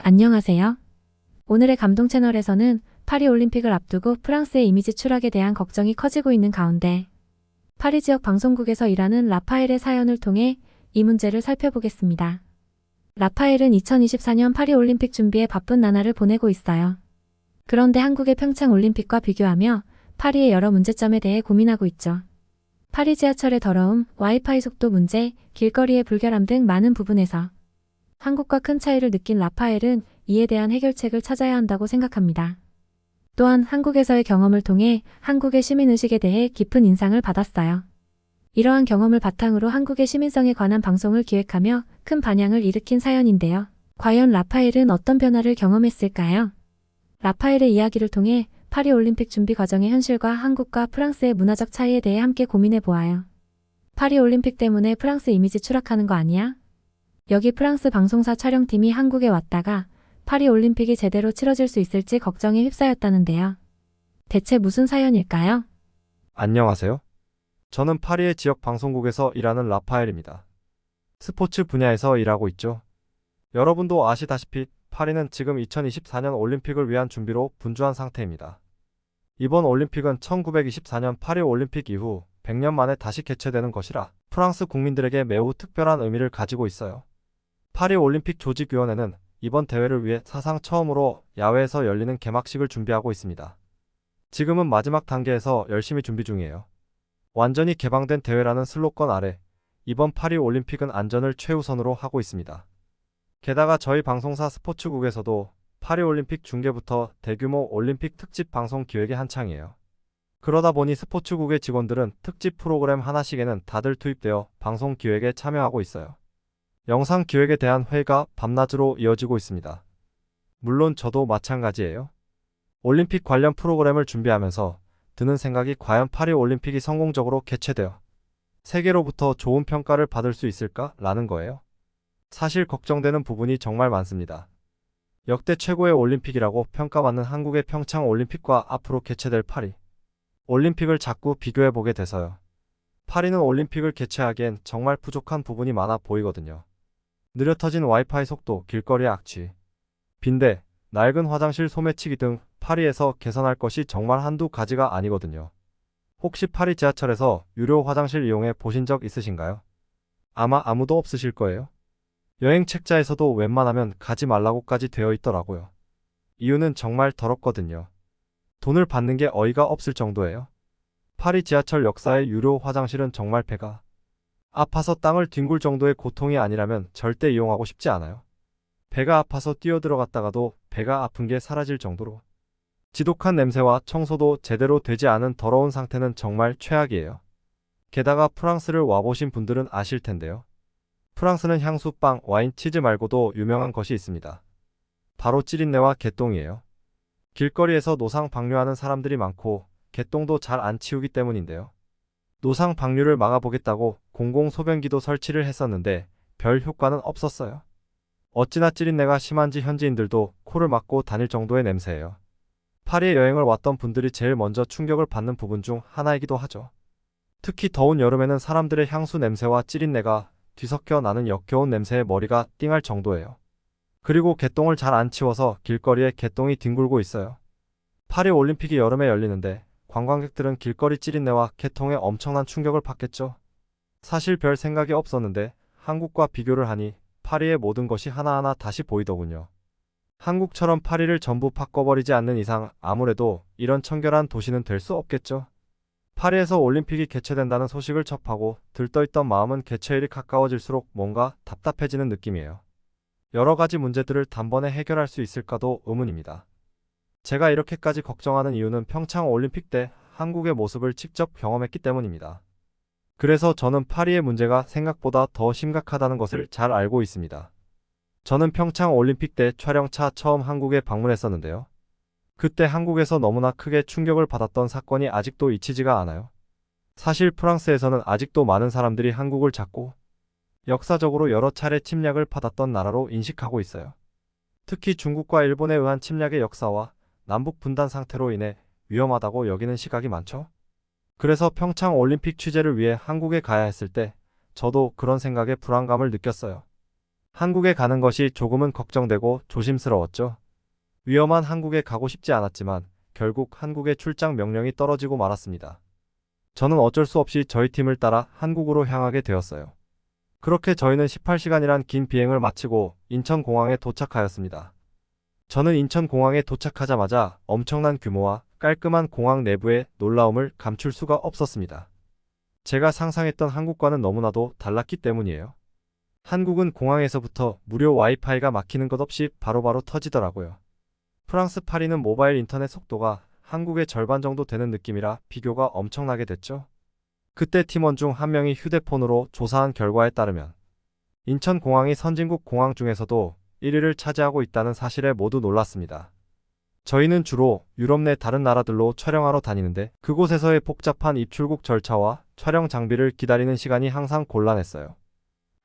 안녕하세요. 오늘의 감동 채널에서는 파리 올림픽을 앞두고 프랑스의 이미지 추락에 대한 걱정이 커지고 있는 가운데 파리 지역 방송국에서 일하는 라파엘의 사연을 통해 이 문제를 살펴보겠습니다. 라파엘은 2024년 파리 올림픽 준비에 바쁜 나날을 보내고 있어요. 그런데 한국의 평창 올림픽과 비교하며 파리의 여러 문제점에 대해 고민하고 있죠. 파리 지하철의 더러움, 와이파이 속도 문제, 길거리의 불결함 등 많은 부분에서 한국과 큰 차이를 느낀 라파엘은 이에 대한 해결책을 찾아야 한다고 생각합니다. 또한 한국에서의 경험을 통해 한국의 시민의식에 대해 깊은 인상을 받았어요. 이러한 경험을 바탕으로 한국의 시민성에 관한 방송을 기획하며 큰 반향을 일으킨 사연인데요. 과연 라파엘은 어떤 변화를 경험했을까요? 라파엘의 이야기를 통해 파리 올림픽 준비 과정의 현실과 한국과 프랑스의 문화적 차이에 대해 함께 고민해 보아요. 파리 올림픽 때문에 프랑스 이미지 추락하는 거 아니야? 여기 프랑스 방송사 촬영팀이 한국에 왔다가 파리 올림픽이 제대로 치러질 수 있을지 걱정에 휩싸였다는데요. 대체 무슨 사연일까요? 안녕하세요. 저는 파리의 지역 방송국에서 일하는 라파엘입니다. 스포츠 분야에서 일하고 있죠. 여러분도 아시다시피 파리는 지금 2024년 올림픽을 위한 준비로 분주한 상태입니다. 이번 올림픽은 1924년 파리 올림픽 이후 100년 만에 다시 개최되는 것이라 프랑스 국민들에게 매우 특별한 의미를 가지고 있어요. 파리 올림픽 조직위원회는 이번 대회를 위해 사상 처음으로 야외에서 열리는 개막식을 준비하고 있습니다. 지금은 마지막 단계에서 열심히 준비 중이에요. 완전히 개방된 대회라는 슬로건 아래 이번 파리 올림픽은 안전을 최우선으로 하고 있습니다. 게다가 저희 방송사 스포츠국에서도 파리 올림픽 중계부터 대규모 올림픽 특집 방송 기획에 한창이에요. 그러다 보니 스포츠국의 직원들은 특집 프로그램 하나씩에는 다들 투입되어 방송 기획에 참여하고 있어요. 영상 기획에 대한 회의가 밤낮으로 이어지고 있습니다. 물론 저도 마찬가지예요. 올림픽 관련 프로그램을 준비하면서 드는 생각이 과연 파리 올림픽이 성공적으로 개최되어 세계로부터 좋은 평가를 받을 수 있을까? 라는 거예요. 사실 걱정되는 부분이 정말 많습니다. 역대 최고의 올림픽이라고 평가받는 한국의 평창 올림픽과 앞으로 개최될 파리 올림픽을 자꾸 비교해보게 돼서요. 파리는 올림픽을 개최하기엔 정말 부족한 부분이 많아 보이거든요. 느려 터진 와이파이 속도, 길거리의 악취, 빈대, 낡은 화장실 소매치기 등 파리에서 개선할 것이 정말 한두 가지가 아니거든요. 혹시 파리 지하철에서 유료 화장실 이용해 보신 적 있으신가요? 아마 아무도 없으실 거예요. 여행 책자에서도 웬만하면 가지 말라고까지 되어 있더라고요. 이유는 정말 더럽거든요. 돈을 받는 게 어이가 없을 정도예요. 파리 지하철 역사의 유료 화장실은 정말 배가 아파서 땅을 뒹굴 정도의 고통이 아니라면 절대 이용하고 싶지 않아요. 배가 아파서 뛰어들어갔다가도 배가 아픈 게 사라질 정도로 지독한 냄새와 청소도 제대로 되지 않은 더러운 상태는 정말 최악이에요. 게다가 프랑스를 와보신 분들은 아실 텐데요. 프랑스는 향수, 빵, 와인, 치즈 말고도 유명한 것이 있습니다. 바로 찌린내와 개똥이에요. 길거리에서 노상 방류하는 사람들이 많고 개똥도 잘 안 치우기 때문인데요. 노상 방류를 막아보겠다고 공공소변기도 설치를 했었는데 별 효과는 없었어요. 어찌나 찌린내가 심한지 현지인들도 코를 막고 다닐 정도의 냄새예요. 파리에 여행을 왔던 분들이 제일 먼저 충격을 받는 부분 중 하나이기도 하죠. 특히 더운 여름에는 사람들의 향수 냄새와 찌린내가 뒤섞여 나는 역겨운 냄새에 머리가 띵할 정도예요. 그리고 개똥을 잘 안 치워서 길거리에 개똥이 뒹굴고 있어요. 파리 올림픽이 여름에 열리는데 관광객들은 길거리 찌린내와 개똥에 엄청난 충격을 받겠죠. 사실 별 생각이 없었는데 한국과 비교를 하니 파리의 모든 것이 하나하나 다시 보이더군요. 한국처럼 파리를 전부 바꿔버리지 않는 이상 아무래도 이런 청결한 도시는 될 수 없겠죠. 파리에서 올림픽이 개최된다는 소식을 접하고 들떠있던 마음은 개최일이 가까워질수록 뭔가 답답해지는 느낌이에요. 여러 가지 문제들을 단번에 해결할 수 있을까도 의문입니다. 제가 이렇게까지 걱정하는 이유는 평창 올림픽 때 한국의 모습을 직접 경험했기 때문입니다. 그래서 저는 파리의 문제가 생각보다 더 심각하다는 것을 잘 알고 있습니다. 저는 평창 올림픽 때 촬영차 처음 한국에 방문했었는데요. 그때 한국에서 너무나 크게 충격을 받았던 사건이 아직도 잊히지가 않아요. 사실 프랑스에서는 아직도 많은 사람들이 한국을 작고 역사적으로 여러 차례 침략을 받았던 나라로 인식하고 있어요. 특히 중국과 일본에 의한 침략의 역사와 남북 분단 상태로 인해 위험하다고 여기는 시각이 많죠. 그래서 평창 올림픽 취재를 위해 한국에 가야 했을 때 저도 그런 생각에 불안감을 느꼈어요. 한국에 가는 것이 조금은 걱정되고 조심스러웠죠. 위험한 한국에 가고 싶지 않았지만 결국 한국에 출장 명령이 떨어지고 말았습니다. 저는 어쩔 수 없이 저희 팀을 따라 한국으로 향하게 되었어요. 그렇게 저희는 18시간이란 긴 비행을 마치고 인천공항에 도착하였습니다. 저는 인천공항에 도착하자마자 엄청난 규모와 깔끔한 공항 내부의 놀라움을 감출 수가 없었습니다. 제가 상상했던 한국과는 너무나도 달랐기 때문이에요. 한국은 공항에서부터 무료 와이파이가 막히는 것 없이 바로바로 터지더라고요. 프랑스 파리는 모바일 인터넷 속도가 한국의 절반 정도 되는 느낌이라 비교가 엄청나게 됐죠. 그때 팀원 중 한 명이 휴대폰으로 조사한 결과에 따르면 인천공항이 선진국 공항 중에서도 1위를 차지하고 있다는 사실에 모두 놀랐습니다. 저희는 주로 유럽 내 다른 나라들로 촬영하러 다니는데 그곳에서의 복잡한 입출국 절차와 촬영 장비를 기다리는 시간이 항상 곤란했어요.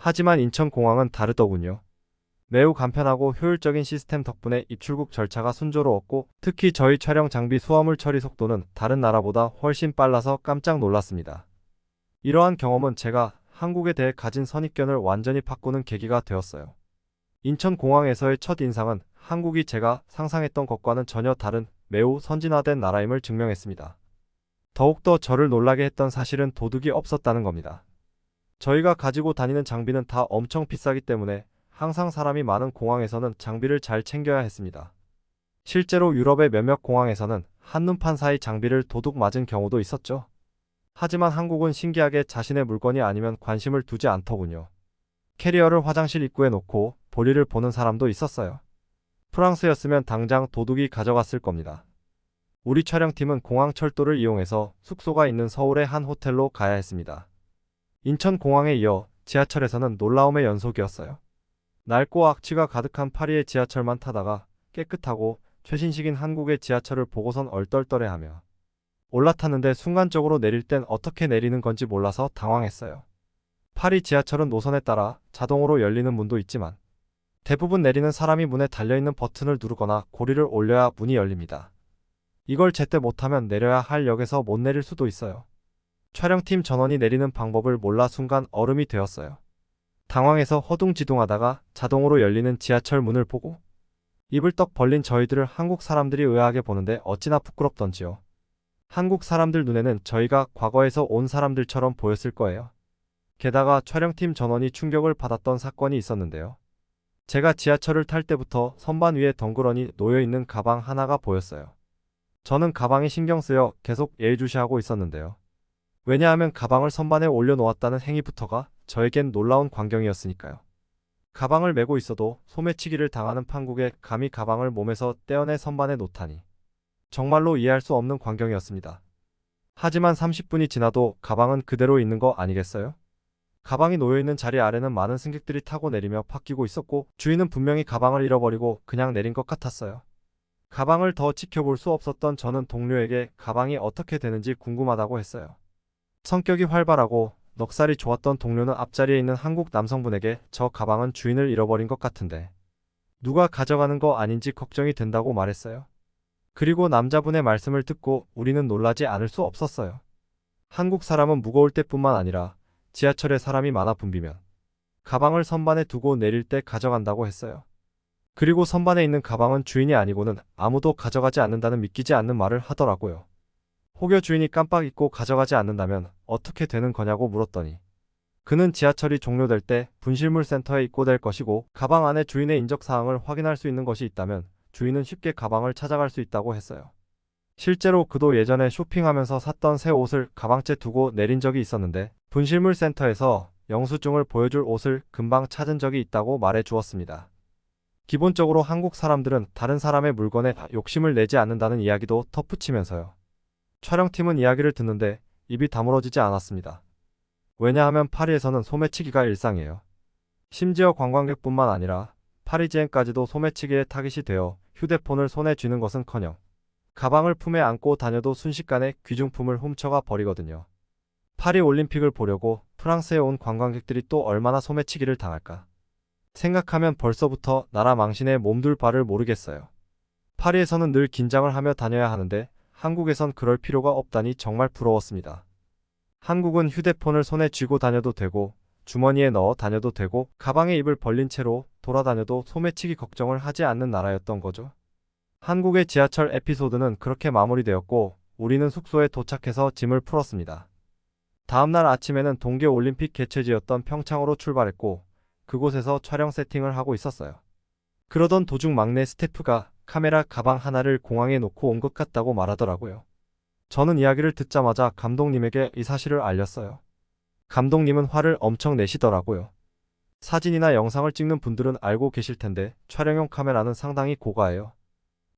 하지만 인천공항은 다르더군요. 매우 간편하고 효율적인 시스템 덕분에 입출국 절차가 순조로웠고 특히 저희 촬영 장비 수화물 처리 속도는 다른 나라보다 훨씬 빨라서 깜짝 놀랐습니다. 이러한 경험은 제가 한국에 대해 가진 선입견을 완전히 바꾸는 계기가 되었어요. 인천공항에서의 첫 인상은 한국이 제가 상상했던 것과는 전혀 다른 매우 선진화된 나라임을 증명했습니다. 더욱더 저를 놀라게 했던 사실은 도둑이 없었다는 겁니다. 저희가 가지고 다니는 장비는 다 엄청 비싸기 때문에 항상 사람이 많은 공항에서는 장비를 잘 챙겨야 했습니다. 실제로 유럽의 몇몇 공항에서는 한눈판 사이 장비를 도둑 맞은 경우도 있었죠. 하지만 한국은 신기하게 자신의 물건이 아니면 관심을 두지 않더군요. 캐리어를 화장실 입구에 놓고 볼일을 보는 사람도 있었어요. 프랑스였으면 당장 도둑이 가져갔을 겁니다. 우리 촬영팀은 공항 철도를 이용해서 숙소가 있는 서울의 한 호텔로 가야 했습니다. 인천공항에 이어 지하철에서는 놀라움의 연속이었어요. 낡고 악취가 가득한 파리의 지하철만 타다가 깨끗하고 최신식인 한국의 지하철을 보고선 얼떨떨해하며 올라탔는데 순간적으로 내릴 땐 어떻게 내리는 건지 몰라서 당황했어요. 파리 지하철은 노선에 따라 자동으로 열리는 문도 있지만 대부분 내리는 사람이 문에 달려있는 버튼을 누르거나 고리를 올려야 문이 열립니다. 이걸 제때 못하면 내려야 할 역에서 못 내릴 수도 있어요. 촬영팀 전원이 내리는 방법을 몰라 순간 얼음이 되었어요. 당황해서 허둥지둥하다가 자동으로 열리는 지하철 문을 보고 입을 떡 벌린 저희들을 한국 사람들이 의아하게 보는데 어찌나 부끄럽던지요. 한국 사람들 눈에는 저희가 과거에서 온 사람들처럼 보였을 거예요. 게다가 촬영팀 전원이 충격을 받았던 사건이 있었는데요. 제가 지하철을 탈 때부터 선반 위에 덩그러니 놓여있는 가방 하나가 보였어요. 저는 가방이 신경 쓰여 계속 예의주시하고 있었는데요. 왜냐하면 가방을 선반에 올려놓았다는 행위부터가 저에겐 놀라운 광경이었으니까요. 가방을 메고 있어도 소매치기를 당하는 판국에 감히 가방을 몸에서 떼어내 선반에 놓다니. 정말로 이해할 수 없는 광경이었습니다. 하지만 30분이 지나도 가방은 그대로 있는 거 아니겠어요? 가방이 놓여있는 자리 아래는 많은 승객들이 타고 내리며 팍끼고 있었고 주인은 분명히 가방을 잃어버리고 그냥 내린 것 같았어요. 가방을 더 지켜볼 수 없었던 저는 동료에게 가방이 어떻게 되는지 궁금하다고 했어요. 성격이 활발하고 넉살이 좋았던 동료는 앞자리에 있는 한국 남성분에게 저 가방은 주인을 잃어버린 것 같은데 누가 가져가는 거 아닌지 걱정이 된다고 말했어요. 그리고 남자분의 말씀을 듣고 우리는 놀라지 않을 수 없었어요. 한국 사람은 무거울 때뿐만 아니라 지하철에 사람이 많아 붐비면 가방을 선반에 두고 내릴 때 가져간다고 했어요. 그리고 선반에 있는 가방은 주인이 아니고는 아무도 가져가지 않는다는 믿기지 않는 말을 하더라고요. 혹여 주인이 깜빡 잊고 가져가지 않는다면 어떻게 되는 거냐고 물었더니 그는 지하철이 종료될 때 분실물 센터에 입고될 것이고 가방 안에 주인의 인적사항을 확인할 수 있는 것이 있다면 주인은 쉽게 가방을 찾아갈 수 있다고 했어요. 실제로 그도 예전에 쇼핑하면서 샀던 새 옷을 가방째 두고 내린 적이 있었는데 분실물 센터에서 영수증을 보여줄 옷을 금방 찾은 적이 있다고 말해 주었습니다. 기본적으로 한국 사람들은 다른 사람의 물건에 욕심을 내지 않는다는 이야기도 덧붙이면서요. 촬영팀은 이야기를 듣는데 입이 다물어지지 않았습니다. 왜냐하면 파리에서는 소매치기가 일상이에요. 심지어 관광객뿐만 아니라 파리지엔까지도 소매치기의 타깃이 되어 휴대폰을 손에 쥐는 것은커녕 가방을 품에 안고 다녀도 순식간에 귀중품을 훔쳐가 버리거든요. 파리 올림픽을 보려고 프랑스에 온 관광객들이 또 얼마나 소매치기를 당할까 생각하면 벌써부터 나라 망신에 몸둘 바를 모르겠어요. 파리에서는 늘 긴장을 하며 다녀야 하는데 한국에선 그럴 필요가 없다니 정말 부러웠습니다. 한국은 휴대폰을 손에 쥐고 다녀도 되고 주머니에 넣어 다녀도 되고 가방에 입을 벌린 채로 돌아다녀도 소매치기 걱정을 하지 않는 나라였던 거죠. 한국의 지하철 에피소드는 그렇게 마무리되었고 우리는 숙소에 도착해서 짐을 풀었습니다. 다음날 아침에는 동계올림픽 개최지였던 평창으로 출발했고 그곳에서 촬영 세팅을 하고 있었어요. 그러던 도중 막내 스태프가 카메라 가방 하나를 공항에 놓고 온 것 같다고 말하더라고요. 저는 이야기를 듣자마자 감독님에게 이 사실을 알렸어요. 감독님은 화를 엄청 내시더라고요. 사진이나 영상을 찍는 분들은 알고 계실 텐데 촬영용 카메라는 상당히 고가예요.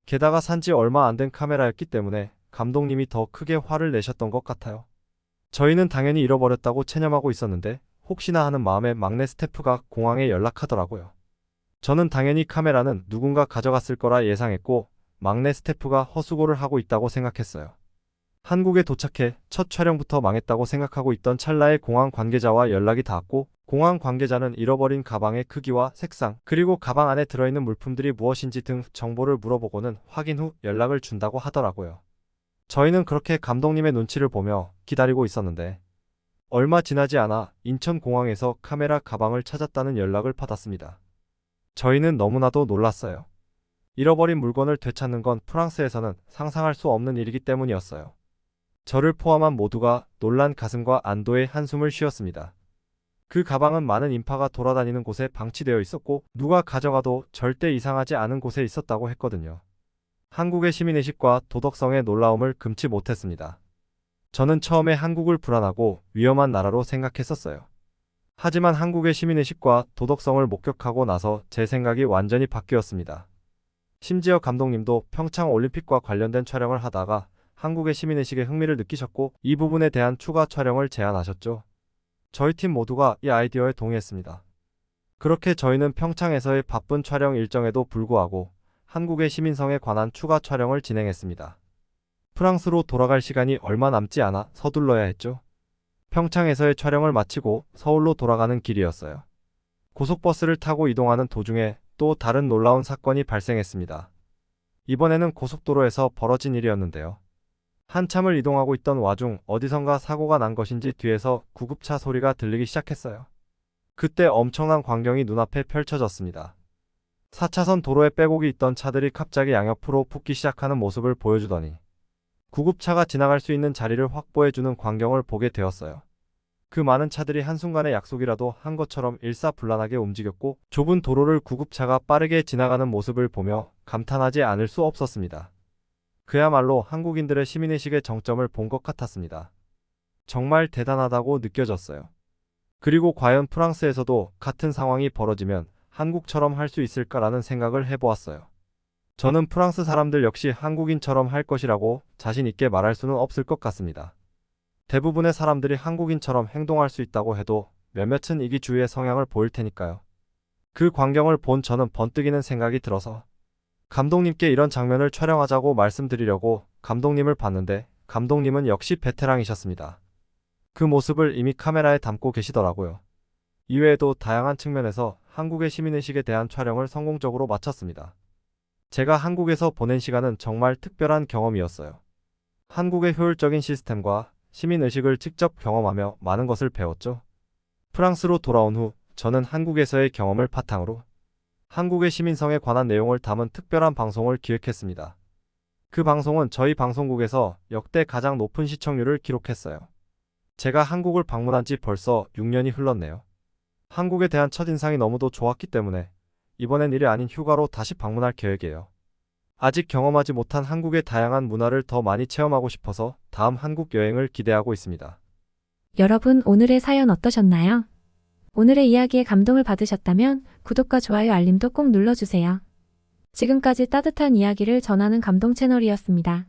게다가 산지 얼마 안 된 카메라였기 때문에 감독님이 더 크게 화를 내셨던 것 같아요. 저희는 당연히 잃어버렸다고 체념하고 있었는데 혹시나 하는 마음에 막내 스태프가 공항에 연락하더라고요. 저는 당연히 카메라는 누군가 가져갔을 거라 예상했고 막내 스태프가 헛수고를 하고 있다고 생각했어요. 한국에 도착해 첫 촬영부터 망했다고 생각하고 있던 찰나에 공항 관계자와 연락이 닿았고 공항 관계자는 잃어버린 가방의 크기와 색상 그리고 가방 안에 들어있는 물품들이 무엇인지 등 정보를 물어보고는 확인 후 연락을 준다고 하더라고요. 저희는 그렇게 감독님의 눈치를 보며 기다리고 있었는데 얼마 지나지 않아 인천공항에서 카메라 가방을 찾았다는 연락을 받았습니다. 저희는 너무나도 놀랐어요. 잃어버린 물건을 되찾는 건 프랑스에서는 상상할 수 없는 일이기 때문이었어요. 저를 포함한 모두가 놀란 가슴과 안도의 한숨을 쉬었습니다. 그 가방은 많은 인파가 돌아다니는 곳에 방치되어 있었고 누가 가져가도 절대 이상하지 않은 곳에 있었다고 했거든요. 한국의 시민의식과 도덕성의 놀라움을 금치 못했습니다. 저는 처음에 한국을 불안하고 위험한 나라로 생각했었어요. 하지만 한국의 시민의식과 도덕성을 목격하고 나서 제 생각이 완전히 바뀌었습니다. 심지어 감독님도 평창 올림픽과 관련된 촬영을 하다가 한국의 시민의식에 흥미를 느끼셨고 이 부분에 대한 추가 촬영을 제안하셨죠. 저희 팀 모두가 이 아이디어에 동의했습니다. 그렇게 저희는 평창에서의 바쁜 촬영 일정에도 불구하고 한국의 시민성에 관한 추가 촬영을 진행했습니다. 프랑스로 돌아갈 시간이 얼마 남지 않아 서둘러야 했죠. 평창에서의 촬영을 마치고 서울로 돌아가는 길이었어요. 고속버스를 타고 이동하는 도중에 또 다른 놀라운 사건이 발생했습니다. 이번에는 고속도로에서 벌어진 일이었는데요. 한참을 이동하고 있던 와중 어디선가 사고가 난 것인지 뒤에서 구급차 소리가 들리기 시작했어요. 그때 엄청난 광경이 눈앞에 펼쳐졌습니다. 4차선 도로에 빼곡히 있던 차들이 갑자기 양옆으로 붙기 시작하는 모습을 보여주더니 구급차가 지나갈 수 있는 자리를 확보해주는 광경을 보게 되었어요. 그 많은 차들이 한순간에 약속이라도 한 것처럼 일사불란하게 움직였고 좁은 도로를 구급차가 빠르게 지나가는 모습을 보며 감탄하지 않을 수 없었습니다. 그야말로 한국인들의 시민의식의 정점을 본 것 같았습니다. 정말 대단하다고 느껴졌어요. 그리고 과연 프랑스에서도 같은 상황이 벌어지면 한국처럼 할 수 있을까라는 생각을 해보았어요. 저는 프랑스 사람들 역시 한국인처럼 할 것이라고 자신 있게 말할 수는 없을 것 같습니다. 대부분의 사람들이 한국인처럼 행동할 수 있다고 해도 몇몇은 이기주의의 성향을 보일 테니까요. 그 광경을 본 저는 번뜩이는 생각이 들어서 감독님께 이런 장면을 촬영하자고 말씀드리려고 감독님을 봤는데 감독님은 역시 베테랑이셨습니다. 그 모습을 이미 카메라에 담고 계시더라고요. 이외에도 다양한 측면에서 한국의 시민의식에 대한 촬영을 성공적으로 마쳤습니다. 제가 한국에서 보낸 시간은 정말 특별한 경험이었어요. 한국의 효율적인 시스템과 시민의식을 직접 경험하며 많은 것을 배웠죠. 프랑스로 돌아온 후 저는 한국에서의 경험을 바탕으로 한국의 시민성에 관한 내용을 담은 특별한 방송을 기획했습니다. 그 방송은 저희 방송국에서 역대 가장 높은 시청률을 기록했어요. 제가 한국을 방문한 지 벌써 6년이 흘렀네요. 한국에 대한 첫인상이 너무도 좋았기 때문에 이번엔 일이 아닌 휴가로 다시 방문할 계획이에요. 아직 경험하지 못한 한국의 다양한 문화를 더 많이 체험하고 싶어서 다음 한국 여행을 기대하고 있습니다. 여러분, 오늘의 사연 어떠셨나요? 오늘의 이야기에 감동을 받으셨다면 구독과 좋아요, 알림도 꼭 눌러주세요. 지금까지 따뜻한 이야기를 전하는 감동 채널이었습니다.